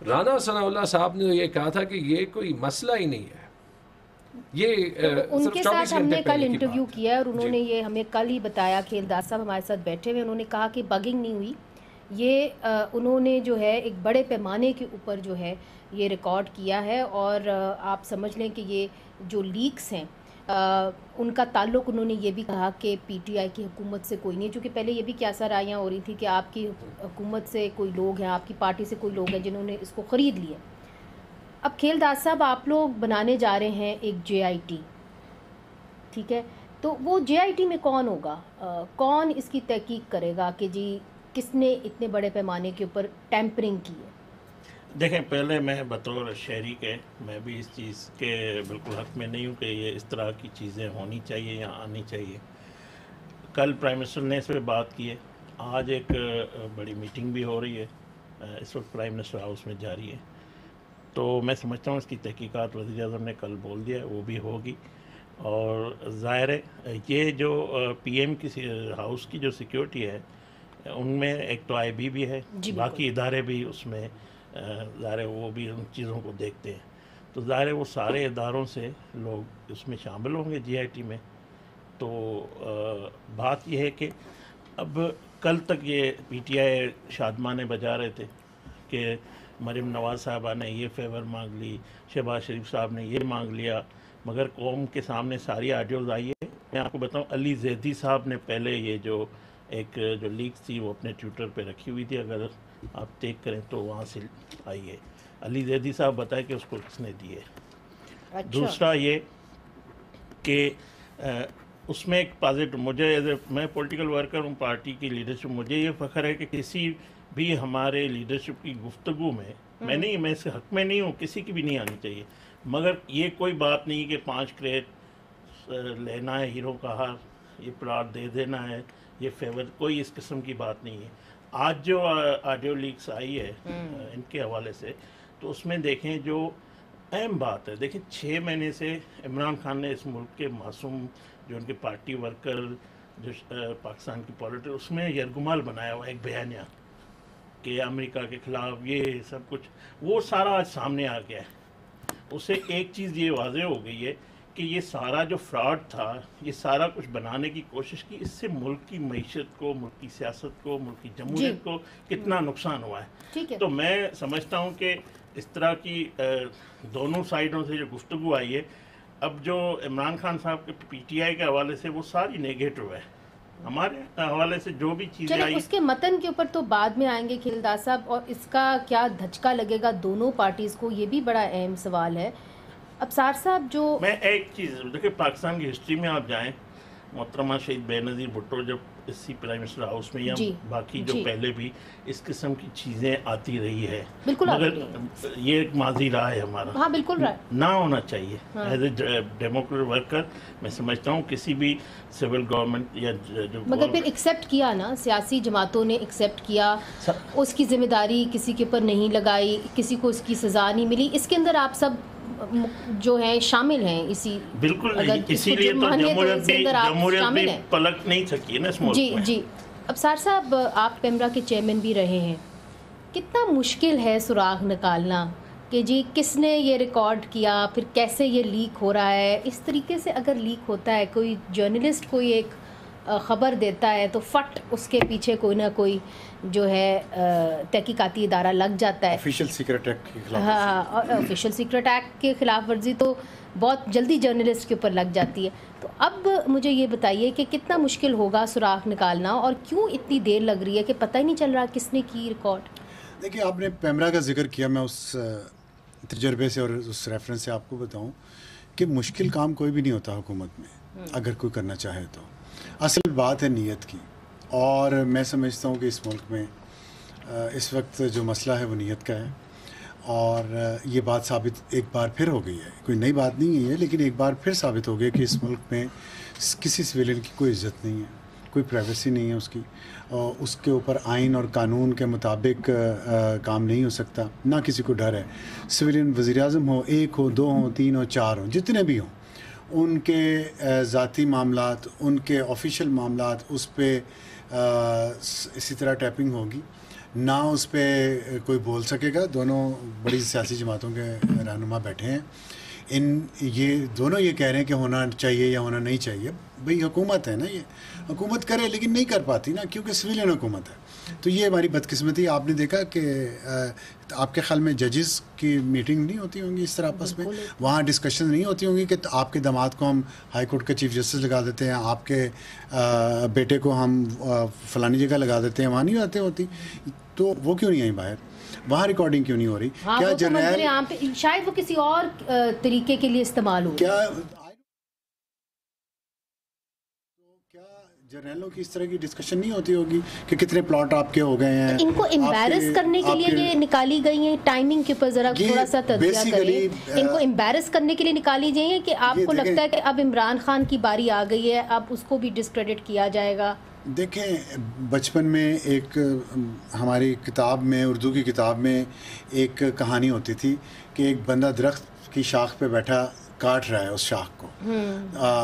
رانا ثناءاللہ صاحب نے یہ کہا تھا کہ یہ کوئی مسئلہ ہی نہیں ہے. یہ ان کے ساتھ ہم نے کل انٹرویو کیا ہے اور انہوں نے یہ ہمیں کل ہی بتایا، کھیلداس صاحب ہمارے ساتھ بیٹھے ہوئے، انہوں نے کہا کہ بگنگ نہیں ہوئی، یہ انہوں نے جو ہے ایک بڑے پیمانے کے اوپر جو ہے یہ ریکارڈ کیا ہے. اور آپ سمجھ لیں کہ یہ جو لیکس ہیں ان کا تعلق، انہوں نے یہ بھی کہا کہ پی ٹی آئی کی حکومت سے کوئی نہیں ہے، چونکہ پہلے یہ بھی کیا رائیاں ہو رہی تھی کہ آپ کی حکومت سے کوئی لوگ ہیں، آپ کی پارٹی سے کوئی لوگ ہیں جنہوں نے اس کو خرید لیا. اب کھیلداس صاحب آپ لوگ بنانے جا رہے ہیں ایک جے آئی ٹی، ٹھیک ہے، تو وہ جے آئی ٹی میں کون ہوگا، کون اس کی تحقیق کرے گا کہ جی کس نے اتنے بڑے پیمانے کے اوپر ٹیمپرنگ کی ہے؟ دیکھیں، پہلے میں بطور شہری کے میں بھی اس چیز کے بالکل حق میں نہیں ہوں کہ یہ اس طرح کی چیزیں ہونی چاہیے یا آنی چاہیے. کل پرائم منسٹر نے اس پہ بات کی ہے، آج ایک بڑی میٹنگ بھی ہو رہی ہے، اس وقت پرائم منسٹر ہاؤس میں جاری ہے. تو میں سمجھتا ہوں اس کی تحقیقات وزیر اعظم نے کل بول دیا ہے، وہ بھی ہوگی. اور ظاہر ہے یہ جو پی ایم کی ہاؤس کی جو سیکیورٹی ہے ان میں ایک تو آئی بی بھی ہے، باقی ادارے بھی اس میں ظاہر ہے وہ بھی ان چیزوں کو دیکھتے ہیں. تو ظاہر ہے وہ سارے اداروں سے لوگ اس میں شامل ہوں گے جی آئی ٹی میں. تو بات یہ ہے کہ اب کل تک یہ پی ٹی آئی شادمانے بجا رہے تھے کہ مریم نواز صاحبہ نے یہ فیور مانگ لی، شہباز شریف صاحب نے یہ مانگ لیا، مگر قوم کے سامنے ساری آڈیوز آئی ہے. میں آپ کو بتاؤں، علی زیدی صاحب نے پہلے یہ جو ایک جو لیکس تھی وہ اپنے ٹویٹر پہ رکھی ہوئی تھی، اگر آپ چیک کریں تو وہاں سے آئی ہے. علی زیدی صاحب بتائے کہ اس کو کس نے دی ہے. دوسرا یہ کہ اس میں ایک پازیٹو، مجھے میں پولیٹیکل ورکر ہوں، پارٹی کی لیڈرشپ، مجھے یہ فخر ہے کہ کسی بھی ہمارے لیڈرشپ کی گفتگو میں نہیں، میں اس حق میں نہیں ہوں، کسی کی بھی نہیں آنی چاہیے، مگر یہ کوئی بات نہیں کہ 5 کریٹ لینا ہے ہیرو کا ہار، یہ پلاٹ دے دینا ہے، یہ فیور، کوئی اس قسم کی بات نہیں ہے. آج جو آڈیو لیکس آئی ہے ان کے حوالے سے، تو اس میں دیکھیں جو اہم بات ہے، دیکھیں 6 مہینے سے عمران خان نے اس ملک کے معصوم جو ان کے پارٹی ورکر جو پاکستان کی پالیٹکس، اس میں یرغمال بنایا ہوا ایک بیانیہ کہ امریکہ کے خلاف یہ سب کچھ، وہ سارا آج سامنے آ گیا ہے. اس سے ایک چیز یہ واضح ہو گئی ہے کہ یہ سارا جو فراڈ تھا، یہ سارا کچھ بنانے کی کوشش کی، اس سے ملک کی معیشت کو، ملک کی سیاست کو، ملک کی جمہوریت کو کتنا نقصان ہوا ہے. تو میں سمجھتا ہوں کہ اس طرح کی دونوں سائیڈوں سے جو گفتگو آئی ہے، اب جو عمران خان صاحب کے پی ٹی آئی کے حوالے سے وہ ساری نیگیٹو ہے، ہمارے حوالے سے جو بھی چیزیں آئی، اس کے متن کے اوپر تو بعد میں آئیں گے کھیلداس صاحب، اور اس کا کیا دھچکا لگے گا دونوں پارٹیز کو، یہ بھی بڑا اہم سوال ہے. ابصار صاحب، جو میں ایک چیز دیکھیں، پاکستان کی ہسٹری میں آپ جائیں، محترمہ شہید بے نظیر بھٹو جب اسی پرائم منسٹر ہاؤس میں یا باقی جو پہلے بھی اس قسم کی چیزیں آتی رہی ہے، مگر یہ ایک ماضی رہا ہے ہمارا، ہاں بالکل رہا ہے، نہ ہونا چاہیے. ایز اے ڈیموکریٹ ورکر میں سمجھتا ہوں کسی بھی سول گورنمنٹ یا جو، مگر پھر ایکسیپٹ کیا نا، سیاسی جماعتوں نے ایکسیپٹ کیا، اس کی ذمہ داری کسی کے اوپر نہیں لگائی، کسی کو اس کی سزا نہیں ملی. اس کے اندر آپ سب جو ہیں شامل ہیں، اسی بالکل، اسی لیے تو جمہوریت بھی پلک نہیں سکی نا اس ملک میں. جی ابصار صاحب، آپ پیمرا کے چیئرمین بھی رہے ہیں، کتنا مشکل ہے سراغ نکالنا کہ جی کس نے یہ ریکارڈ کیا، پھر کیسے یہ لیک ہو رہا ہے. اس طریقے سے اگر لیک ہوتا ہے، کوئی جرنلسٹ کوئی ایک خبر دیتا ہے تو فٹ اس کے پیچھے کوئی نہ کوئی جو ہے تحقیقاتی ادارہ لگ جاتا ہے. آفیشیل سیکرٹ ایکٹ کے خلاف، ہاں، آفیشیل سیکرٹ ایکٹ کے خلاف ورزی تو بہت جلدی جرنلسٹ کے اوپر لگ جاتی ہے. تو اب مجھے یہ بتائیے کہ کتنا مشکل ہوگا سراغ نکالنا، اور کیوں اتنی دیر لگ رہی ہے کہ پتہ ہی نہیں چل رہا کس نے کی ریکارڈ. دیکھیے، آپ نے پیمرا کا ذکر کیا، میں اس تجربے سے اور اس ریفرنس سے آپ کو بتاؤں کہ مشکل کام کوئی بھی نہیں ہوتا حکومت میں، اگر کوئی کرنا چاہے تو. اصل بات ہے نیت کی، اور میں سمجھتا ہوں کہ اس ملک میں اس وقت جو مسئلہ ہے وہ نیت کا ہے. اور یہ بات ثابت ایک بار پھر ہو گئی ہے، کوئی نئی بات نہیں ہے، لیکن ایک بار پھر ثابت ہو گئی کہ اس ملک میں کسی سویلین کی کوئی عزت نہیں ہے، کوئی پرائیویسی نہیں ہے اس کی، اور اس کے اوپر آئین اور قانون کے مطابق کام نہیں ہو سکتا، نہ کسی کو ڈر ہے. سویلین وزیر اعظم ہو، 1 ہو، 2 ہوں، 3 ہوں، 4 ہوں، جتنے بھی ہوں، ان کے ذاتی معاملات، ان کے آفیشیل معاملات، اس پہ اسی طرح ٹیپنگ ہوگی. نہ اس پہ کوئی بول سکے گا. دونوں بڑی سیاسی جماعتوں کے رہنما بیٹھے ہیں. یہ دونوں یہ کہہ رہے ہیں کہ ہونا چاہیے یا ہونا نہیں چاہیے. بھئی حکومت ہے نا, یہ حکومت کرے لیکن نہیں کر پاتی نا, کیونکہ سویلین حکومت ہے. تو یہ ہماری betقسمتی. آپ نے دیکھا کہ آپ کے خیال میں ججز کی میٹنگ نہیں ہوتی ہوں گی اس طرح آپس میں, وہاں ڈسکشن نہیں ہوتی ہوں گی کہ آپ کے داماد کو ہم ہائی کورٹ کا چیف جسٹس لگا دیتے ہیں, آپ کے بیٹے کو ہم فلانی جگہ لگا دیتے ہیں, وہاں نہیں آتے ہوتی. تو وہ کیوں نہیں آئی باہر, وہاں ریکارڈنگ کیوں نہیں ہو رہی؟ کیا جرنیل شاید وہ کسی اور طریقے کے لیے استعمال ہو, کیا جرنیلوں کی اس طرح کی ڈسکشن نہیں ہوتی ہوگی کہ کتنے پلاٹ آپ کے ہو گئے ہیں؟ ان کو امبیرس کرنے کے لیے یہ نکالی گئی ہیں. ٹائمنگ کے اوپر ذرا تھوڑا سا تجزیہ کریں. ان کو امبیرس کرنے کے لیے نکالی گئی ہیں کہ آپ کو لگتا ہے کہ اب عمران خان کی باری آ گئی ہے, اب اس کو بھی ڈسکریڈٹ کیا جائے گا؟ دیکھیں, بچپن میں ایک ہماری کتاب میں, اردو کی کتاب میں ایک کہانی ہوتی تھی کہ ایک بندہ درخت کی شاخ پہ بیٹھا کاٹ رہا ہے اس شاخ کو,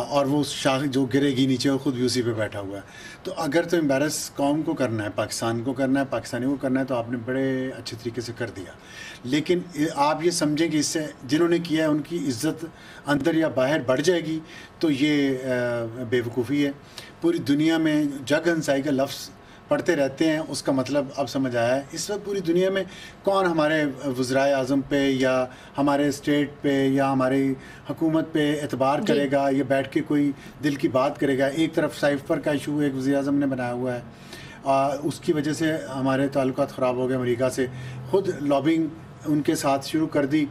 اور وہ شاخ جو گرے گی نیچے, وہ خود بھی اسی پہ بیٹھا ہوا ہے. تو اگر تو امبیرس قوم کو کرنا ہے, پاکستان کو کرنا ہے, پاکستانیوں کو کرنا ہے, تو آپ نے بڑے اچھے طریقے سے کر دیا. لیکن آپ یہ سمجھیں کہ اس سے جنہوں نے کیا ہے ان کی عزت اندر یا باہر بڑھ جائے گی, تو یہ بے وقوفی ہے. پوری دنیا میں جگ ہنسائی کا لفظ پڑھتے رہتے ہیں, اس کا مطلب اب سمجھ آیا ہے. اس وقت پوری دنیا میں کون ہمارے وزرائے اعظم پہ یا ہمارے اسٹیٹ پہ یا ہماری حکومت پہ اعتبار کرے گا, یا بیٹھ کے کوئی دل کی بات کرے گا؟ ایک طرف سائفر کا ایشو ایک وزیر اعظم نے بنایا ہوا ہے, اس کی وجہ سے ہمارے تعلقات خراب ہو گئے امریکہ سے. خود لابنگ ان کے ساتھ شروع کر دی,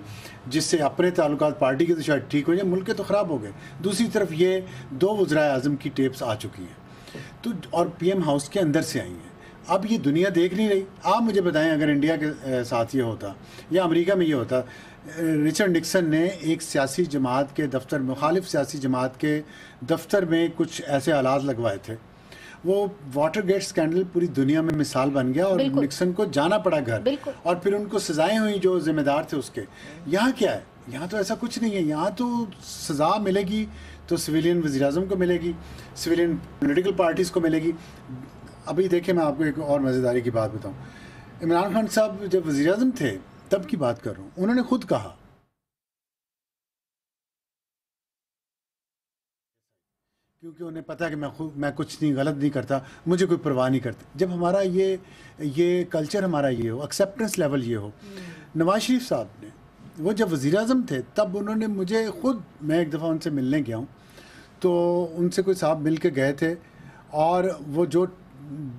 جس سے اپنے تعلقات پارٹی کے تو شاید ٹھیک ہو جائے, ملک کے تو خراب ہو گئے. دوسری طرف یہ 2 وزرائے اعظم کی ٹیپس آ چکی ہیں, تو اور پی ایم ہاؤس کے اندر سے آئی ہیں. اب یہ دنیا دیکھ نہیں رہی. آپ مجھے بتائیں, اگر انڈیا کے ساتھ یہ ہوتا یا امریکہ میں یہ ہوتا, رچرڈ نکسن نے ایک سیاسی جماعت کے دفتر, مخالف سیاسی جماعت کے دفتر میں کچھ ایسے آلات لگوائے تھے. وہ واٹر گیٹ اسکینڈل پوری دنیا میں مثال بن گیا, اور نکسن کو جانا پڑا گھر, اور پھر ان کو سزائیں ہوئیں جو ذمہ دار تھے اس کے. یہاں کیا ہے؟ یہاں تو ایسا کچھ نہیں ہے. یہاں تو سزا ملے گی تو سویلین وزیر اعظم کو ملے گی, سویلین پولیٹیکل پارٹیز کو ملے گی. ابھی دیکھیں, میں آپ کو ایک اور مزیداری کی بات بتاؤں. عمران خان صاحب جب وزیر اعظم تھے تب کی بات کر رہا ہوں, انہوں نے خود کہا, کیونکہ انہیں پتا کہ میں کچھ نہیں غلط نہیں کرتا, مجھے کوئی پرواہ نہیں کرتا. جب ہمارا یہ کلچر ہمارا یہ ہو, ایکسیپٹنس لیول یہ ہو. نواز شریف صاحب نے, وہ جب وزیر اعظم تھے تب انہوں نے مجھے خود, میں ایک دفعہ ان سے ملنے گیا ہوں, تو ان سے کوئی صاحب مل کے گئے تھے, اور وہ جو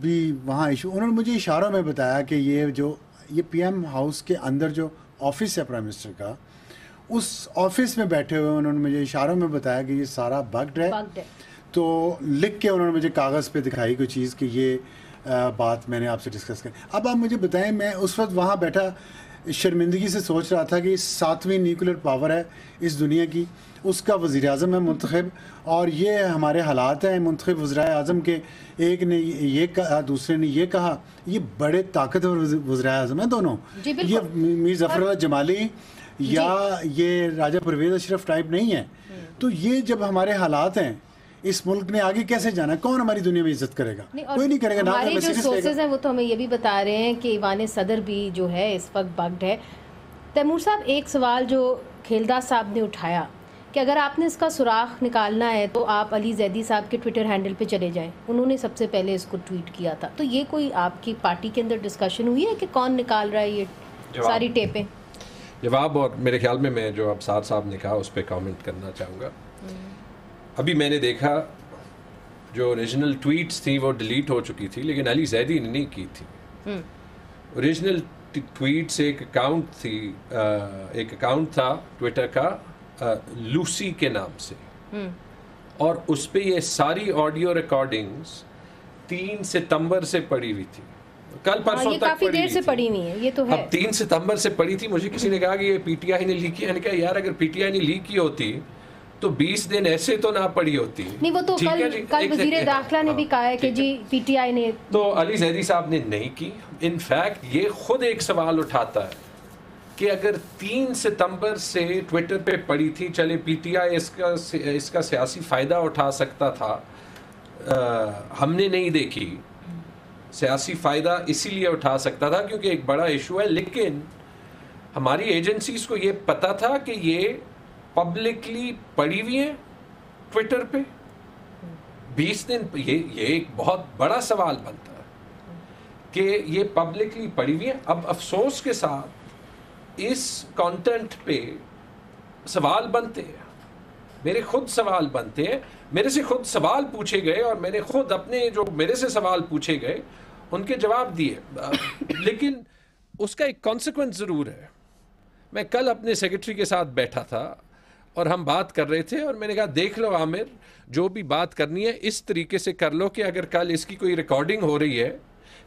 بھی وہاں ایشو, انہوں نے مجھے اشاروں میں بتایا کہ یہ پی ایم ہاؤس کے اندر جو آفس ہے پرائم منسٹر کا, اس آفس میں بیٹھے ہوئے انہوں نے مجھے اشاروں میں بتایا کہ یہ سارا بگڈ ہے. تو لکھ کے انہوں نے مجھے کاغذ پہ دکھائی کوئی چیز کہ یہ بات میں نے آپ سے ڈسکس کری. اب آپ مجھے بتائیں, میں اس وقت وہاں بیٹھا شرمندگی سے سوچ رہا تھا کہ 7ویں نیوکلیر پاور ہے اس دنیا کی, اس کا وزیر اعظم ہے منتخب, اور یہ ہمارے حالات ہیں منتخب وزرائے اعظم کے. ایک نے یہ کہا, دوسرے نے یہ کہا. یہ بڑے طاقتور وزرائے اعظم ہیں دونوں. یہ میر ظفر اللہ جمالی یا یہ راجہ پرویز اشرف ٹائپ نہیں ہے. تو یہ جب ہمارے حالات ہیں, اس ملک نے آگے کیسے جانا ہے؟ کون ہماری دنیا میں عزت کرے گا؟ کوئی نہیں کرے گا. ہمارے جو سورسز ہیں وہ تو ہمیں یہ بھی بتا رہے ہیں کہ ایوان صدر بھی جو ہے اس وقت بگڈ ہے. تیمور صاحب, ایک سوال جو کھیلداس صاحب نے اٹھایا کہ اگر آپ نے اس کا سراغ نکالنا ہے تو آپ علی زیدی صاحب کے ٹویٹر ہینڈل پہ چلے جائیں, انہوں نے سب سے پہلے اس کو ٹویٹ کیا تھا. تو یہ کوئی آپ کی پارٹی کے اندر ڈسکشن ہوئی ہے کہ کون نکال رہا ہے یہ ساری ٹیپیں؟ جواب, اور میرے خیال میں جو ابصار صاحب نے کہا اس پہ کامنٹ کرنا چاہوں گا. ابھی میں نے دیکھا جو اوریجنل ٹویٹس تھیں وہ ڈیلیٹ ہو چکی تھی, لیکن علی زیدی نے نہیں کی تھی. اوریجنل ٹویٹس ایک اکاؤنٹ تھا ٹویٹر کا لوسی کے نام سے, اور اس پہ یہ ساری آڈیو ریکارڈنگز 3 ستمبر سے پڑی ہوئی تھی. کل پرسوں تک کافی دیر سے پڑی ہوئی ہے. یہ تو ہے, اب 3 ستمبر سے پڑی تھی. مجھے کسی نے کہا کہ یہ پی ٹی آئی نے لیک کیا. میں نے کہا یار اگر پی ٹی آئی نے لیک کی ہوتی تو 20 دن ایسے تو نہ پڑی ہوتی. نہیں, وہ تو کل وزیر داخلہ نے بھی کہا ہے کہ جی پی ٹی آئی نے, تو علی زیدی صاحب نے نہیں کی. انفیکٹ یہ خود ایک سوال اٹھاتا ہے کہ اگر 3 ستمبر سے ٹویٹر پہ پڑی تھی, چلے پی ٹی آئی اس کا سیاسی فائدہ اٹھا سکتا تھا, ہم نے نہیں دیکھی, سیاسی فائدہ اسی لیے اٹھا سکتا تھا کیونکہ ایک بڑا ایشو ہے، لیکن ہماری ایجنسیز کو یہ پتا تھا کہ یہ پبلکلی پڑی ہوئی ہیں ٹویٹر پہ 20 دن. یہ ایک بہت بڑا سوال بنتا ہے کہ یہ پبلکلی پڑی ہوئی ہیں. اب افسوس کے ساتھ اس کانٹینٹ پہ سوال بنتے ہیں، میرے خود سوال بنتے ہیں، میرے سے خود سوال پوچھے گئے اور میں نے خود اپنے جو میرے سے سوال پوچھے گئے ان کے جواب دیے. لیکن اس کا ایک کانسیکوینس ضرور ہے. میں کل اپنے سیکرٹری کے ساتھ بیٹھا تھا اور ہم بات کر رہے تھے اور میں نے کہا دیکھ لو عامر، جو بھی بات کرنی ہے اس طریقے سے کر لو کہ اگر کل اس کی کوئی ریکارڈنگ ہو رہی ہے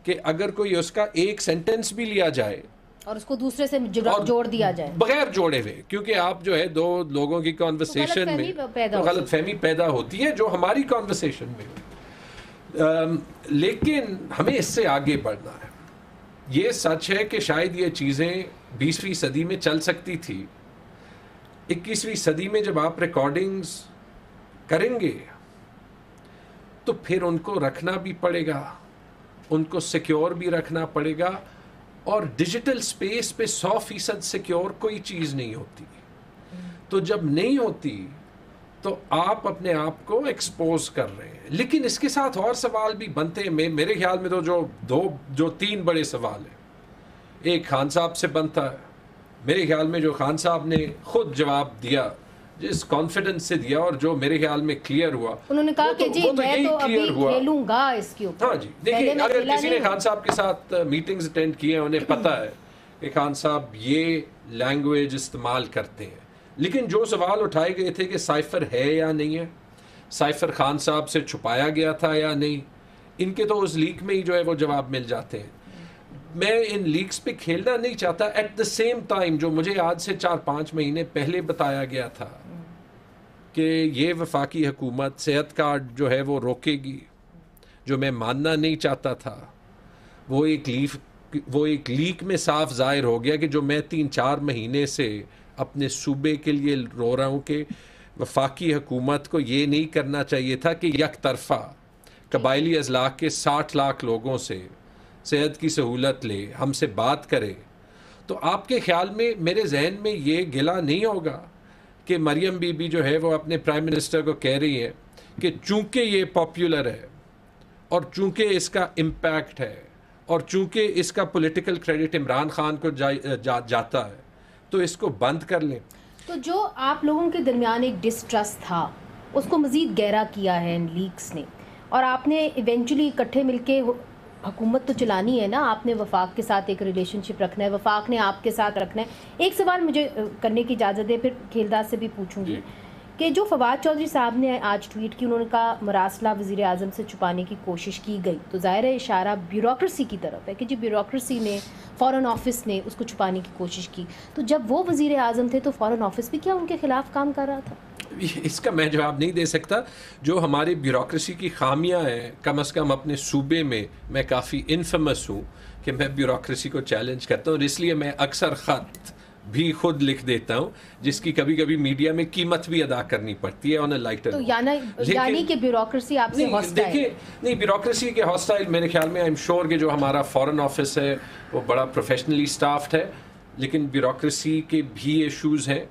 کہ اگر کوئی اس کا ایک سینٹنس بھی لیا جائے اور اس کو دوسرے سے جوڑ دیا جائے بغیر جوڑے ہوئے، کیونکہ آپ جو ہے دو لوگوں کی کانورسیشن میں غلط فہمی پیدا ہوتی ہے جو ہماری کانورسیشن میں. لیکن ہمیں اس سے آگے بڑھنا ہے. یہ سچ ہے کہ شاید یہ چیزیں 20ویں صدی میں چل سکتی تھی. 21ویں صدی میں جب آپ ریکارڈنگز کریں گے تو پھر ان کو رکھنا بھی پڑے گا، ان کو سیکیور بھی رکھنا پڑے گا. اور ڈیجیٹل سپیس پہ 100% سیکیور کوئی چیز نہیں ہوتی. تو جب نہیں ہوتی تو آپ اپنے آپ کو ایکسپوز کر رہے ہیں. لیکن اس کے ساتھ اور سوال بھی بنتے ہیں. میرے خیال میں تو جو 3 بڑے سوال ہیں. ایک خان صاحب سے بنتا ہے، میرے خیال میں جو خان صاحب نے خود جواب دیا، جس کانفیڈنس سے دیا اور جو میرے خیال میں کلیئر ہوا، انہوں نے کہا کہ جی میں تو ابھی کھیلوں گا اس کے اوپر. ہاں جی، دیکھیں اگر کسی نے خان صاحب کے ساتھ میٹنگز اٹینڈ کی ہیں انہیں پتہ ہے کہ خان صاحب یہ لینگویج استعمال کرتے ہیں. لیکن جو سوال اٹھائے گئے تھے کہ سائفر ہے یا نہیں ہے، سائفر خان صاحب سے چھپایا گیا تھا یا نہیں، ان کے تو اس لیک میں ہی جو ہے وہ جواب مل جاتے ہیں. میں ان لیکس پہ کھیلنا نہیں چاہتا. ایٹ دا سیم ٹائم جو مجھے آج سے 4-5 مہینے پہلے بتایا گیا تھا کہ یہ وفاقی حکومت صحت کارڈ جو ہے وہ روکے گی، جو میں ماننا نہیں چاہتا تھا، وہ ایک لیک میں صاف ظاہر ہو گیا کہ جو میں 3-4 مہینے سے اپنے صوبے کے لیے رو رہا ہوں کہ وفاقی حکومت کو یہ نہیں کرنا چاہیے تھا کہ یک طرفہ قبائلی اضلاع کے 60 لاکھ لوگوں سے صحت کی سہولت لے، ہم سے بات کرے. تو آپ کے خیال میں میرے ذہن میں یہ گلا نہیں ہوگا کہ مریم بی بی جو ہے وہ اپنے پرائم منسٹر کو کہہ رہی ہے کہ چونکہ یہ پاپولر ہے اور چونکہ اس کا امپیکٹ ہے اور چونکہ اس کا پولیٹیکل کریڈٹ عمران خان کو جاتا ہے تو اس کو بند کر لیں. تو جو آپ لوگوں کے درمیان ایک ڈسٹرسٹ تھا اس کو مزید گہرا کیا ہے ان لیکس نے، اور آپ نے ایونچولی اکٹھے مل کے حکومت تو چلانی ہے نا. آپ نے وفاق کے ساتھ ایک ریلیشن شپ رکھنا ہے، وفاق نے آپ کے ساتھ رکھنا ہے. ایک سوال مجھے کرنے کی اجازت دے، پھر کھیلداز سے بھی پوچھوں گی کہ جو فواد چودھری صاحب نے آج ٹویٹ کی، انہوں نے کہا مراسلہ وزیر اعظم سے چھپانے کی کوشش کی گئی، تو ظاہر ہے اشارہ بیوروکریسی کی طرف ہے کہ جی بیوروکریسی نے، فارن آفس نے اس کو چھپانے کی کوشش کی. تو جب وہ وزیر اعظم تھے تو فارن آفس بھی کیا ان کے خلاف کام کر رہا تھا؟ اس کا میں جواب نہیں دے سکتا. جو ہماری بیوروکریسی کی خامیاں ہیں، کم از کم اپنے صوبے میں کافی انفیمس ہوں کہ میں بیوروکریسی کو چیلنج کرتا ہوں، اور اس لیے میں اکثر خط بھی خود لکھ دیتا ہوں جس کی کبھی کبھی میڈیا میں قیمت بھی ادا کرنی پڑتی ہے آن اے لائٹر. تو یعنی کہ بیوروکریسی آپ سے ہاسٹائل؟ دیکھیں نہیں، بیوروکریسی کے ہاسٹائل میرے خیال میں آئی ایم شور کہ جو ہمارا فارن آفس ہے وہ بڑا پروفیشنلی اسٹافڈ ہے، لیکن بیوروکریسی کے بھی ایشوز ہیں،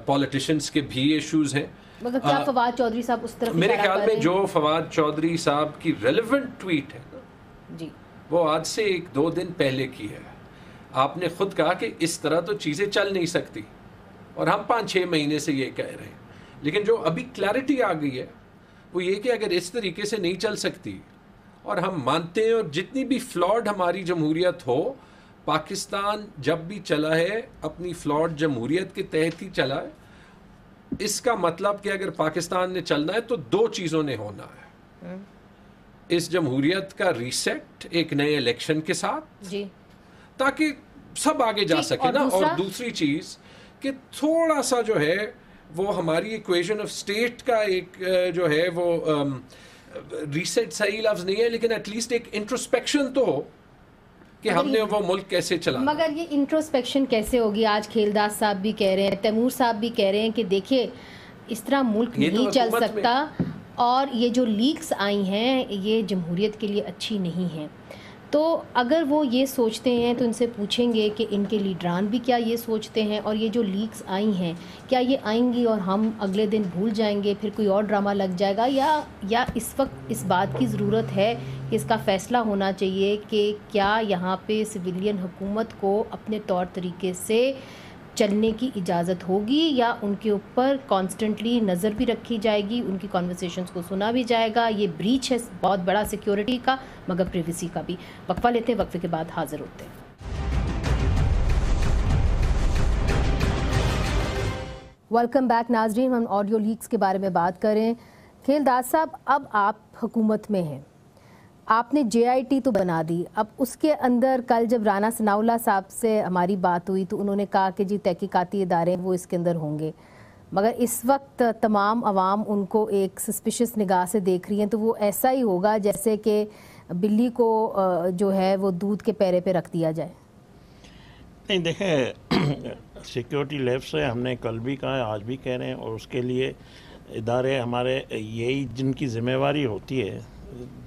پولیٹیشینس کے بھی ایشوز ہیں. مطلب کیا فواد چودھری صاحب اس طرف میرے خیال میں جو فواد چودھری صاحب کی ریلیونٹ ٹویٹ ہے جی وہ آج سے 1-2 دن پہلے کی ہے. آپ نے خود کہا کہ اس طرح تو چیزیں چل نہیں سکتی، اور ہم 5-6 مہینے سے یہ کہہ رہے ہیں. لیکن جو ابھی کلیئرٹی آ گئی ہے وہ یہ کہ اگر اس طریقے سے نہیں چل سکتی، اور ہم مانتے ہیں، اور جتنی بھی فلاڈ ہماری جمہوریت ہو، پاکستان جب بھی چلا ہے اپنی فلاڈ جمہوریت کے تحت ہی چلا ہے. اس کا مطلب کہ اگر پاکستان نے چلنا ہے تو 2 چیزوں نے ہونا ہے. اس جمہوریت کا ریسیٹ ایک نئے الیکشن کے ساتھ جی، تاکہ سب آگے جا سکے نا. اور دوسری چیز کہ تھوڑا سا جو ہے وہ ہماری ایکویژن آف اسٹیٹ کا ایک جو ہے وہ ریسیٹ صحیح لفظ نہیں ہے، لیکن ایٹ لیسٹ ایک انٹروسپیکشن تو ہو کہ ہم نے وہ ملک کیسے چلا. مگر یہ انٹروسپیکشن کیسے ہوگی؟ آج کھیلداز صاحب بھی کہہ رہے ہیں، تیمور صاحب بھی کہہ رہے ہیں کہ دیکھیے اس طرح ملک نہیں چل سکتا. اور یہ جو لیکس آئی ہیں یہ جمہوریت کے لیے اچھی نہیں ہیں. تو اگر وہ یہ سوچتے ہیں تو ان سے پوچھیں گے کہ ان کے لیڈران بھی کیا یہ سوچتے ہیں, اور یہ جو لیکس آئی ہیں کیا یہ آئیں گی اور ہم اگلے دن بھول جائیں گے, پھر کوئی اور ڈرامہ لگ جائے گا, یا اس وقت اس بات کی ضرورت ہے کہ اس کا فیصلہ ہونا چاہیے کہ کیا یہاں پہ سویلین حکومت کو اپنے طور طریقے سے چلنے کی اجازت ہوگی, یا ان کے اوپر کانسٹنٹلی نظر بھی رکھی جائے گی, ان کی کنورسیشنز کو سنا بھی جائے گا. یہ بریچ ہے بہت بڑا سیکیورٹی کا مگر پریویسی کا بھی. وقفہ لیتے ہیں, وقفے کے بعد حاضر ہوتے ہیں. ویلکم بیک ناظرین, ہم آڈیو لیکس کے بارے میں بات کریں. کھیلداس صاحب, اب آپ حکومت میں ہیں, آپ نے JIT تو بنا دی, اب اس کے اندر کل جب رانا ثناء اللہ صاحب سے ہماری بات ہوئی تو انہوں نے کہا کہ جی تحقیقاتی ادارے وہ اس کے اندر ہوں گے, مگر اس وقت تمام عوام ان کو ایک سسپیشس نگاہ سے دیکھ رہی ہیں, تو وہ ایسا ہی ہوگا جیسے کہ بلی کو جو ہے وہ دودھ کے پیرے پہ رکھ دیا جائے. نہیں دیکھیں, سیکیورٹی لیب سے ہم نے کل بھی کہا ہے, آج بھی کہہ رہے ہیں, اور اس کے لیے ادارے ہمارے یہی جن کی ذمہ داری ہوتی ہے,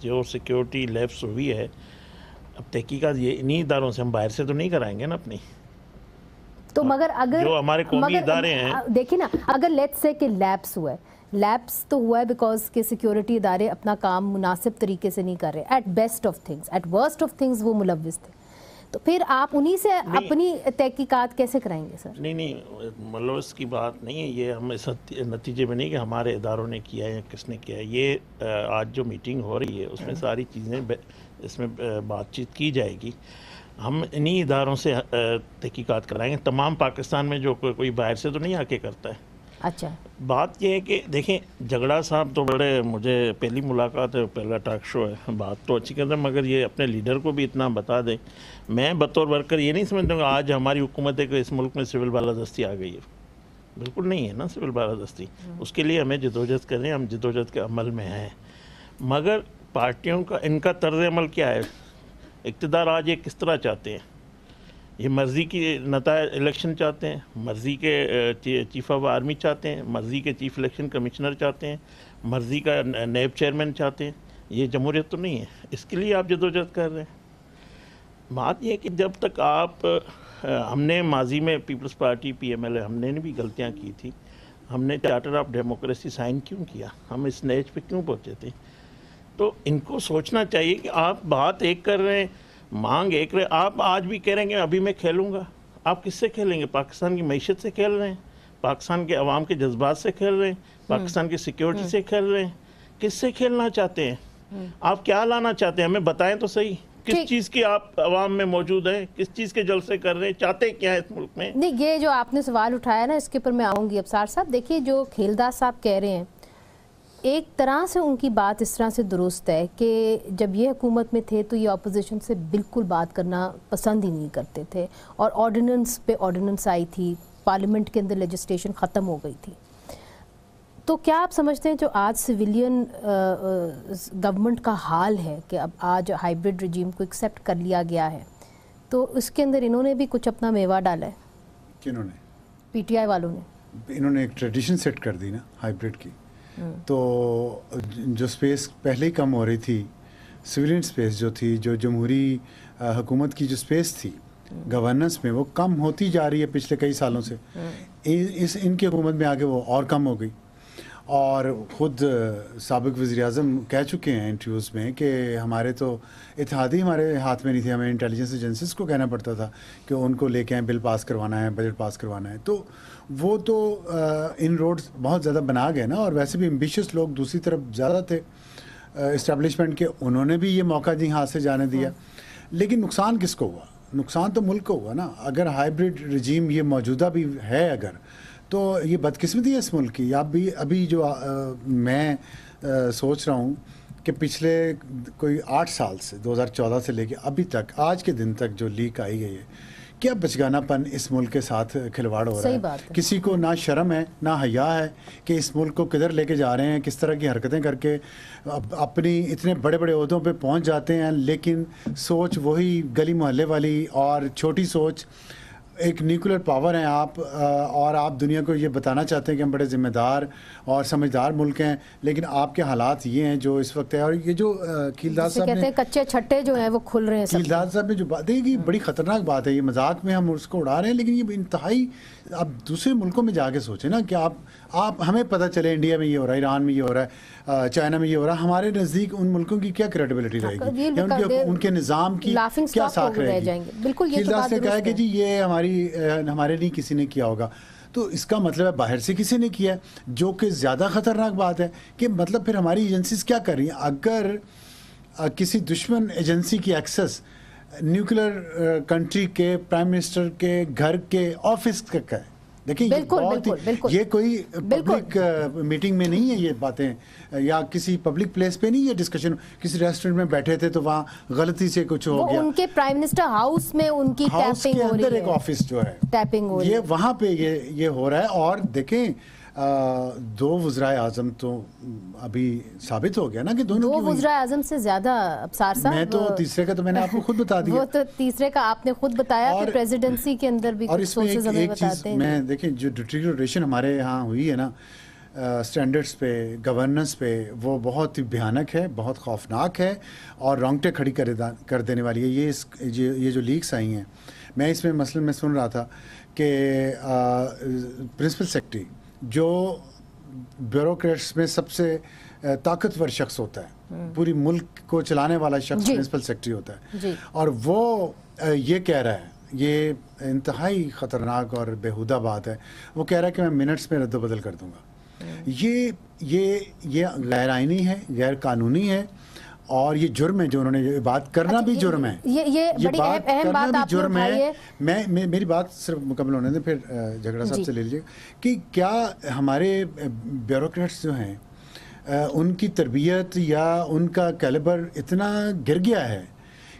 جو سیکیورٹی لیبس ہوئی ہے, اب تحقیقات یہ انہی اداروں سے, ہم باہر سے تو نہیں کرائیں گے نا اپنی. تو مگر اگر جو ہمارے قومی ادارے ہیں, دیکھیں نا, اگر لیٹس سے کہ لیبس ہوا ہے, لیبس تو ہوا ہے بیکاز کہ سیکیورٹی ادارے اپنا کام مناسب طریقے سے نہیں کر رہے, at best of things, at worst of things وہ ملوث تھے, تو پھر آپ انہی سے اپنی تحقیقات کیسے کرائیں گے سر؟ نہیں ملوث کی بات نہیں ہے, یہ ہم اس نتیجے میں نہیں کہ ہمارے اداروں نے کیا ہے یا کس نے کیا ہے. یہ آج جو میٹنگ ہو رہی ہے اس میں ساری چیزیں اس میں بات چیت کی جائے گی. ہم انہی اداروں سے تحقیقات کرائیں گے, تمام پاکستان میں جو کوئی باہر سے تو نہیں آ کے کرتا ہے. اچھا, بات یہ ہے کہ دیکھیں, جھگڑا صاحب تو بڑے, مجھے پہلی ملاقات ہے, پہلا ٹاک شو ہے, بات تو اچھی کرتے ہیں, مگر یہ اپنے لیڈر کو بھی اتنا بتا دیں. میں بطور ورکر یہ نہیں سمجھتا ہوں کہ آج ہماری حکومت ہے کہ اس ملک میں سول بالادستی آ گئی ہے, بالکل نہیں ہے نا سول بالادستی. اس کے لیے ہمیں جدوجہد کریں, ہم جدوجہد کے عمل میں ہیں, مگر پارٹیوں کا ان کا طرز عمل کیا ہے, اقتدار آج یہ کس طرح چاہتے ہیں. یہ مرضی کی نتائج الیکشن چاہتے ہیں, مرضی کے چیف آف آرمی چاہتے ہیں, مرضی کے چیف الیکشن کمشنر چاہتے ہیں, مرضی کا نیب چیئرمین چاہتے ہیں. یہ جمہوریت تو نہیں ہے, اس کے لیے آپ جدوجہد کر رہے ہیں. بات یہ ہے کہ جب تک آپ, ہم نے ماضی میں پیپلز پارٹی PMLA ہم نے بھی غلطیاں کی تھی, ہم نے چارٹر آف ڈیموکریسی سائن کیوں کیا, ہم اس نیج پہ کیوں پہنچے تھے. تو ان کو سوچنا چاہیے کہ آپ بات ایک کر رہے ہیں, مانگ ایک رہے, آپ آج بھی کہہ رہے ہیں کہ ابھی میں کھیلوں گا. آپ کس سے کھیلیں گے؟ پاکستان کی معیشت سے کھیل رہے ہیں, پاکستان کے عوام کے جذبات سے کھیل رہے ہیں, پاکستان کی سیکیورٹی سے کھیل رہے ہیں. کس سے کھیلنا چاہتے ہیں آپ؟ کیا لانا چاہتے ہیں؟ ہمیں بتائیں تو صحیح, کس چیز کی آپ عوام میں موجود ہیں, کس چیز کے جلسے کر رہے ہیں, چاہتے کیا ہے اس ملک میں؟ نہیں, یہ جو آپ نے سوال اٹھایا نا, اس کے اوپر میں آؤں گی. ابصار صاحب دیکھیے, جو کھیلداس صاحب کہہ رہے ہیں, ایک طرح سے ان کی بات اس طرح سے درست ہے کہ جب یہ حکومت میں تھے تو یہ اپوزیشن سے بالکل بات کرنا پسند ہی نہیں کرتے تھے, اور آرڈیننس پہ آرڈیننس آئی تھی, پارلیمنٹ کے اندر لیجسلیشن ختم ہو گئی تھی. تو کیا آپ سمجھتے ہیں جو آج سویلین گورنمنٹ کا حال ہے کہ اب آج ہائیبرڈ رجیم کو ایکسیپٹ کر لیا گیا ہے, تو اس کے اندر انہوں نے بھی کچھ اپنا میوہ ڈالا ہے؟ کنہوں نے؟ PTI والوں نے. انہوں نے ایک ٹریڈیشن سیٹ کر دی نا ہائیبرڈ کی. تو جو سپیس پہلے ہی کم ہو رہی تھی, سویلین سپیس جو تھی, جو جمہوری حکومت کی جو سپیس تھی گورننس میں, وہ کم ہوتی جا رہی ہے پچھلے کئی سالوں سے. ان کی حکومت میں آگے وہ اور کم ہو گئی. اور خود سابق وزیر اعظم کہہ چکے ہیں انٹرویوز میں کہ ہمارے تو اتحادی ہمارے ہاتھ میں نہیں تھی, ہمیں انٹیلیجنس ایجنسیز کو کہنا پڑتا تھا کہ ان کو لے کے آئیں, بل پاس کروانا ہے, بجٹ پاس کروانا ہے. تو وہ تو ان روڈز بہت زیادہ بنا گئے نا, اور ویسے بھی ایمبیشیس لوگ دوسری طرف زیادہ تھے اسٹیبلشمنٹ کے, انہوں نے بھی یہ موقع نہیں ہاتھ سے جانے دیا. لیکن نقصان کس کو ہوا؟ نقصان تو ملک کو ہوا نا. اگر ہائیبرڈ رجیم یہ موجودہ بھی ہے اگر, تو یہ بدقسمتی ہے اس ملک کی. ابھی جو میں سوچ رہا ہوں کہ پچھلے کوئی 8 سال سے 2014 سے لے کے ابھی تک, آج کے دن تک جو لیک آئی گئی ہے, کیا بچگانہ پن اس ملک کے ساتھ کھلواڑ ہو رہا ہے. کسی کو نہ شرم ہے نہ حیا ہے کہ اس ملک کو کدھر لے کے جا رہے ہیں, کس طرح کی حرکتیں کر کے اپنی اتنے بڑے بڑے عہدوں پہ پہنچ جاتے ہیں, لیکن سوچ وہی گلی محلے والی اور چھوٹی سوچ ایک نیوکلیر پاور ہیں آپ، اور آپ دنیا کو یہ بتانا چاہتے ہیں کہ ہم بڑے ذمہ دار اور سمجھدار ملک ہیں، لیکن آپ کے حالات یہ ہیں جو اس وقت ہے. اور یہ جو کیلداد صاحب کہتے ہیں کچے چھٹے جو ہیں وہ کھل رہے ہیں. کیلداد صاحب نے جو بات ہے یہ بڑی خطرناک بات ہے. یہ مذاق میں ہم اس کو اڑا رہے ہیں، لیکن یہ انتہائی، آپ دوسرے ملکوں میں جا کے سوچیں نا کہ آپ ہمیں پتہ چلے انڈیا میں یہ ہو رہا ہے، ایران میں یہ ہو رہا ہے، چائنا میں یہ ہو رہا ہے، ہمارے نزدیک ان ملکوں کی کیا کریڈیبلٹی رہے گی یا ان کے نظام کی کیا ساکھ رہے گی. کیلداد سے کہا کہ جی یہ ہمارے لیے کسی نے کیا ہوگا، تو اس کا مطلب ہے باہر سے کسی نے کیا ہے، جو کہ زیادہ خطرناک بات ہے. کہ مطلب پھر ہماری ایجنسیز کیا کر رہی ہیں؟ اگر کسی دشمن ایجنسی کی ایکسس نیوکلیر کنٹری کے پرائم منسٹر کے گھر کے آفس تک ہے، دیکھیں یہ کوئی پبلک میٹنگ میں نہیں ہے یہ باتیں، یا کسی پبلک پلیس پہ نہیں یہ ڈسکشن. کسی ریسٹورنٹ میں بیٹھے تھے تو وہاں غلطی سے کچھ ہو گیا، ان کے پرائم منسٹر ہاؤس میں ان کی ٹیپنگ ہو رہی ہے، ایک آفس جو ہے ٹیپنگ ہو رہی ہے، یہ وہاں پہ یہ ہو رہا ہے. اور دیکھیں 2 وزرائے اعظم تو ابھی ثابت ہو گیا نا کہ دونوں 2 وزرائے اعظم سے زیادہ ابصار صاحب. میں تو تیسرے کا تو میں نے آپ کو خود بتا دیا. وہ تو تیسرے کا آپ نے خود بتایا کہ پریزیڈنسی کے اندر بھی کچھ سورسز ہمیں بتاتے ہیں. میں دیکھیں جو ڈیٹیریوریشن ہمارے یہاں ہوئی ہے نا سٹینڈرڈز پہ، گورننس پہ، وہ بہت ہی بھیانک ہے، بہت خوفناک ہے اور رونگٹے کھڑی کر دینے والی ہے. یہ جو لیکس آئی ہیں، میں اس میں مثلاً میں سن رہا تھا کہ پرنسپل سیکرٹری جو بیوروکریٹس میں سب سے طاقتور شخص ہوتا ہے، پوری ملک کو چلانے والا شخص پرنسپل سیکرٹری ہوتا ہے، اور وہ یہ کہہ رہا ہے، یہ انتہائی خطرناک اور بیہودہ بات ہے، وہ کہہ رہا ہے کہ میں منٹس میں رد و بدل کر دوں گا. یہ غیر آئینی ہے، غیر قانونی ہے، اور یہ جرم ہے جو انہوں نے بات کرنا بھی جرم ہے. یہ بڑی اہم بات آپ نے اٹھائی ہے. میری بات صرف مکمل ہونے دیں، پھر جھگڑا صاحب سے لے لیجیے کہ کیا ہمارے بیوروکریٹس جو ہیں ان کی تربیت یا ان کا کیلیبر اتنا گر گیا ہے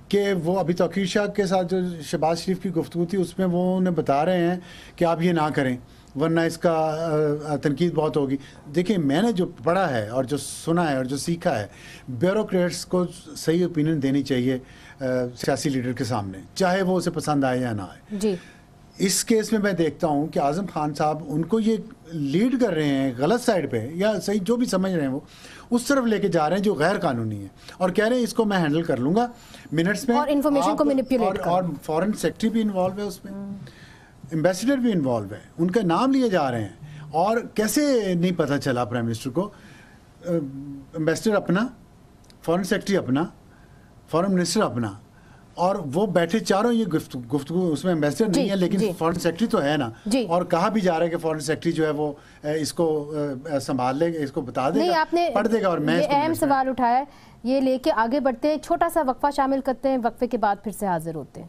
کہ وہ ابھی توقیر شاہ کے ساتھ جو شہباز شریف کی گفتگو تھی اس میں وہ انہیں بتا رہے ہیں کہ آپ یہ نہ کریں ورنہ اس کا تنقید بہت ہوگی. دیکھیں میں نے جو پڑھا ہے اور جو سنا ہے اور جو سیکھا ہے، بیوروکریٹس کو صحیح اوپینین دینی چاہیے سیاسی لیڈر کے سامنے، چاہے وہ اسے پسند آئے یا نہ آئے. جی اس کیس میں دیکھتا ہوں کہ اعظم خان صاحب ان کو یہ لیڈ کر رہے ہیں غلط سائڈ پہ، یا صحیح جو بھی سمجھ رہے ہیں وہ اس طرف لے کے جا رہے ہیں جو غیر قانونی ہے، اور کہہ رہے ہیں اس کو میں ہینڈل کر لوں گا منٹس میں، اور انفارمیشن کو مینیپولیٹ اور فورن سیکرٹری بھی انوالو ہے اس میں، ایمبیسیڈر بھی انوالو ہے، ان کا نام لیے جا رہے ہیں. اور کیسے نہیں پتہ چلا پرائم منسٹر کو؟ ایمبیسیڈر اپنا، فورن سیکرٹری اپنا، فورن منسٹر اپنا، اور وہ بیٹھے چاروں یہ گفتگو اس میں ایمبیسیڈر نہیں ہے لیکن فورن سیکرٹری تو ہے نا، اور کہا بھی جا رہا ہے کہ فورن سیکرٹری جو ہے وہ اس کو سنبھال لے گا، اس کو بتا دے گا، پڑھ دے گا. اور میں اہم سوال اٹھایا ہے، یہ لے کے آگے بڑھتے ہیں، چھوٹا سا وقفہ شامل کرتے ہیں، وقفے کے بعد پھر سے حاضر ہوتے ہیں.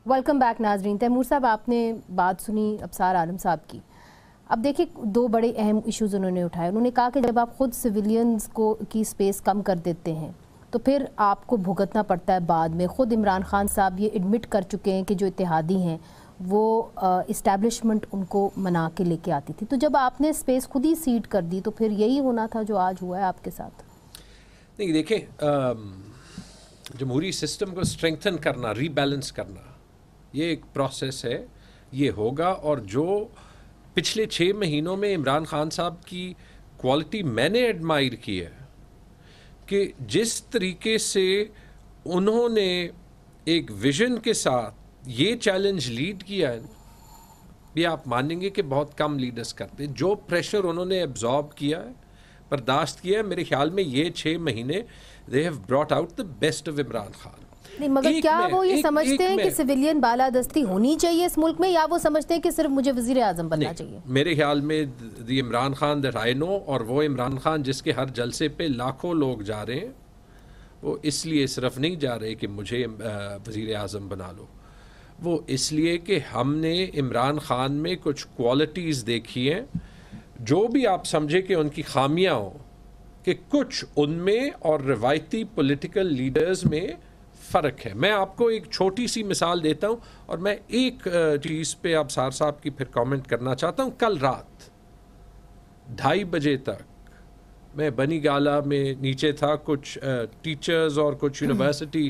ویلکم بیک ناظرین. تیمور صاحب آپ نے بات سنی ابصار عالم صاحب کی. اب دیکھیں 2 بڑے اہم ایشوز انہوں نے اٹھائے. انہوں نے کہا کہ جب آپ خود سویلینز کو کی سپیس کم کر دیتے ہیں تو پھر آپ کو بھگتنا پڑتا ہے بعد میں. خود عمران خان صاحب یہ ایڈمٹ کر چکے ہیں کہ جو اتحادی ہیں وہ اسٹیبلشمنٹ ان کو منا کے لے کے آتی تھی. تو جب آپ نے سپیس خود ہی سیڈ کر دی تو پھر یہی ہونا تھا جو آج ہوا ہے آپ کے ساتھ. نہیں دیکھیں، جمہوری سسٹم کو اسٹرینگتھن کرنا، ری بیلنس کرنا، یہ ایک پروسیس ہے، یہ ہوگا. اور جو پچھلے 6 مہینوں میں عمران خان صاحب کی کوالٹی میں نے ایڈمائر کی ہے کہ جس طریقے سے انہوں نے ایک ویژن کے ساتھ یہ چیلنج لیڈ کیا ہے، یہ آپ مانیں گے کہ بہت کم لیڈرز کرتے. جو پریشر انہوں نے ایبزارب کیا ہے، برداشت کیا ہے، میرے خیال میں یہ 6 مہینے they have brought out the best of Imran Khan. نہیں مگر کیا وہ یہ سمجھتے ہیں کہ سویلین بالادستی ہونی چاہیے اس ملک میں، یا وہ سمجھتے ہیں کہ صرف مجھے وزیر اعظم بننا چاہیے؟ میرے خیال میں دی عمران خان دیٹ آئی نو، اور وہ عمران خان جس کے ہر جلسے پہ لاکھوں لوگ جا رہے ہیں، وہ اس لیے صرف نہیں جا رہے کہ مجھے وزیر اعظم بنا لو، وہ اس لیے کہ ہم نے عمران خان میں کچھ کوالٹیز دیکھی ہیں جو بھی آپ سمجھے کہ ان کی خامیاں ہوں، کہ کچھ ان میں اور روایتی پولیٹیکل لیڈرز میں فرق ہے. میں آپ کو ایک چھوٹی سی مثال دیتا ہوں، اور میں ایک چیز پہ ابصار صاحب کی پھر کامنٹ کرنا چاہتا ہوں. کل رات 2:30 بجے تک میں بنی گالا میں نیچے تھا، کچھ ٹیچرز اور کچھ یونیورسٹی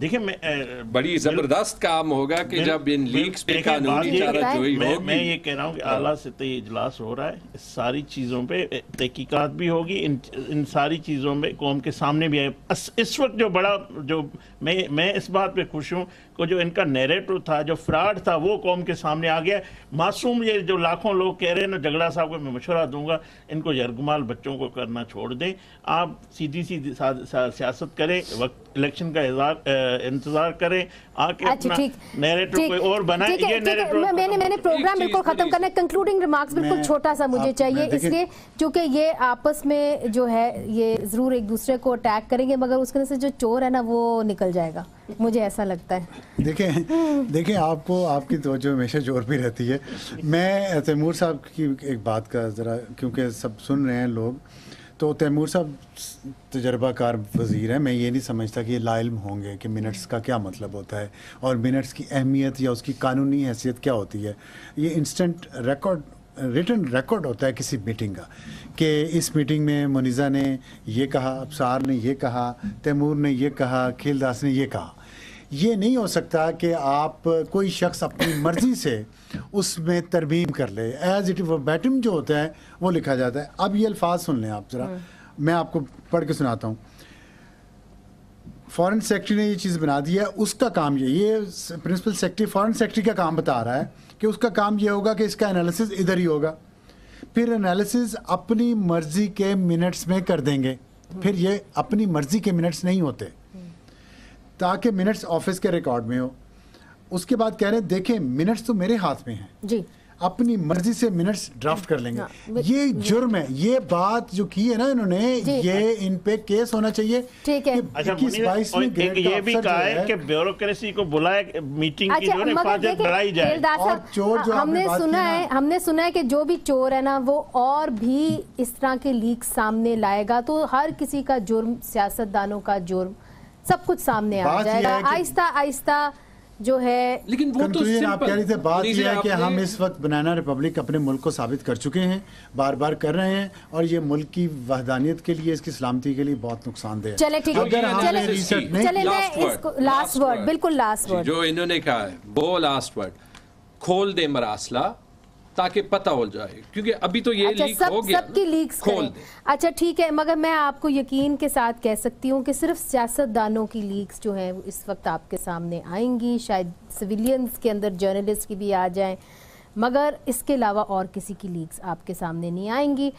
دیکھیں میں بڑی زبردست کام ہوگا کہ جب ان لیکس پہ قانونی چارہ جوئی ہوگی. میں یہ کہہ رہا ہوں کہ اعلیٰ سطحی اجلاس ہو رہا ہے, اس ساری چیزوں پہ تحقیقات بھی ہوگی, ان ساری چیزوں پہ قوم کے سامنے بھی آئے. اس وقت جو بڑا جو میں اس بات پہ خوش ہوں کہ جو ان کا نیریٹو تھا, جو فراڈ تھا, وہ قوم کے سامنے آ گیا. معصوم یہ جو لاکھوں لوگ کہہ رہے ہیں نا, جھگڑا صاحب کو میں مشورہ دوں گا, ان کو یرغمال بچوں کو کرنا چھوڑ دیں. آپ سیدھی سیاست کریں, وقت الیکشن کا انتظار کریں, آ کے اپنا نیریٹو کوئی اور بنائیں. یہ نیریٹو میں نے پروگرام بالکل ختم کرنا ہے. کنکلوڈنگ ریمارکس بالکل چھوٹا سا مجھے چاہیے, اس لیے چونکہ یہ آپس میں جو ہے یہ ضرور ایک دوسرے کو اٹیک کریں گے, مگر اس کے سے جو چور ہے نا وہ نکل جائے گا, مجھے ایسا لگتا ہے. دیکھیں آپ کو آپ کی توجہ ہمیشہ زور بھی رہتی ہے. میں تیمور صاحب کی ایک بات کا ذرا, کیونکہ سب سن رہے ہیں لوگ, تو تیمور صاحب تجربہ کار وزیر ہیں. میں یہ نہیں سمجھتا کہ یہ لا علم ہوں گے کہ منٹس کا کیا مطلب ہوتا ہے اور منٹس کی اہمیت یا اس کی قانونی حیثیت کیا ہوتی ہے. یہ انسٹنٹ ریکارڈ, ریٹن ریکارڈ ہوتا ہے کسی میٹنگ کا, کہ اس میٹنگ میں منیزہ نے یہ کہا, ابصار نے یہ کہا, تیمور نے یہ کہا, کھیل داس نے یہ کہا. یہ نہیں ہو سکتا کہ آپ کوئی شخص اپنی مرضی سے اس میں ترمیم کر لے. ایز اٹ بیٹم جو ہوتا ہے وہ لکھا جاتا ہے. اب یہ الفاظ سن لیں آپ ذرا, میں آپ کو پڑھ کے سناتا ہوں. فارن سیکرٹری نے یہ چیز بنا دی ہے, اس کا کام یہ پرنسپل سیکرٹری فارن سیکرٹری کا کام بتا رہا ہے کہ اس کا کام یہ ہوگا کہ اس کا انالیسز ادھر ہی ہوگا. پھر انالیسز اپنی مرضی کے منٹس میں کر دیں گے. پھر یہ اپنی مرضی کے منٹس نہیں ہوتے, تاکہ منٹس آفس کے ریکارڈ میں ہو. اس کے بعد کہہ رہے ہیں دیکھیں منٹس تو میرے ہاتھ میں ہیں جی, اپنی مرضی سے منٹس ڈرافٹ کر لیں گے. یہ جرم ہے. یہ بات جو کی ہے نا انہوں نے, یہ ان پہ کیس ہونا چاہیے. ٹھیک ہے. یہ بھی کہا ہے کہ بیوروکریسی کو بلائے میٹنگ کی جو حفاظت بڑھائی جائے. ہم نے سنا ہے کہ جو بھی چور ہے نا وہ اور بھی اس طرح کے لیک سامنے لائے گا, تو ہر کسی کا جرم, سیاستدانوں کا جرم, سب کچھ سامنے آ جائے گا آہستہ آہستہ جو ہے. لیکن وہ تو آپ کہہ رہے تھے, بات یہ ہے کہ ہم اس وقت بنانا ریپبلک اپنے ملک کو ثابت کر چکے ہیں, بار بار کر رہے ہیں, اور یہ ملک کی وحدانیت کے لیے, اس کی سلامتی کے لیے بہت نقصان دہ ہے. چلے ٹھیک ہے, لاسٹ ورڈ, بالکل لاسٹ ورڈ جو انہوں نے کہا ہے وہ لاسٹ ورڈ, کھول دے مراسلہ تاکہ پتہ ہو جائے, کیونکہ ابھی تو یہ لیک ہو گیا, سب کی لیکس کھول دے. اچھا ٹھیک ہے, مگر میں آپ کو یقین کے ساتھ کہہ سکتی ہوں کہ صرف سیاستدانوں کی لیکس جو ہیں اس وقت آپ کے سامنے آئیں گی, شاید سویلینز کے اندر جرنلسٹ کی بھی آ جائیں, مگر اس کے علاوہ اور کسی کی لیکس آپ کے سامنے نہیں آئیں گی.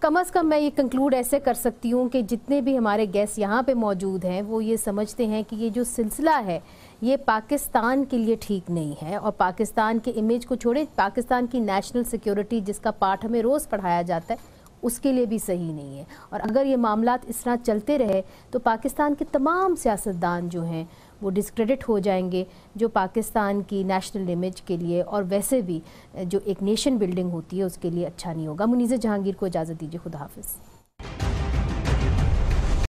کم از کم میں یہ کنکلوڈ ایسے کر سکتی ہوں کہ جتنے بھی ہمارے گیسٹ یہاں پہ موجود ہیں وہ یہ سمجھتے ہیں کہ یہ جو سلسلہ ہے یہ پاکستان کے لیے ٹھیک نہیں ہے, اور پاکستان کے امیج کو چھوڑیں, پاکستان کی نیشنل سیکیورٹی جس کا پارٹ ہمیں روز پڑھایا جاتا ہے اس کے لیے بھی صحیح نہیں ہے. اور اگر یہ معاملات اس طرح چلتے رہے تو پاکستان کے تمام سیاستدان جو ہیں وہ ڈسکریڈٹ ہو جائیں گے, جو پاکستان کی نیشنل امیج کے لیے اور ویسے بھی جو ایک نیشن بلڈنگ ہوتی ہے اس کے لیے اچھا نہیں ہوگا. منیزہ جہانگیر کو اجازت دیجیے, خدا حافظ.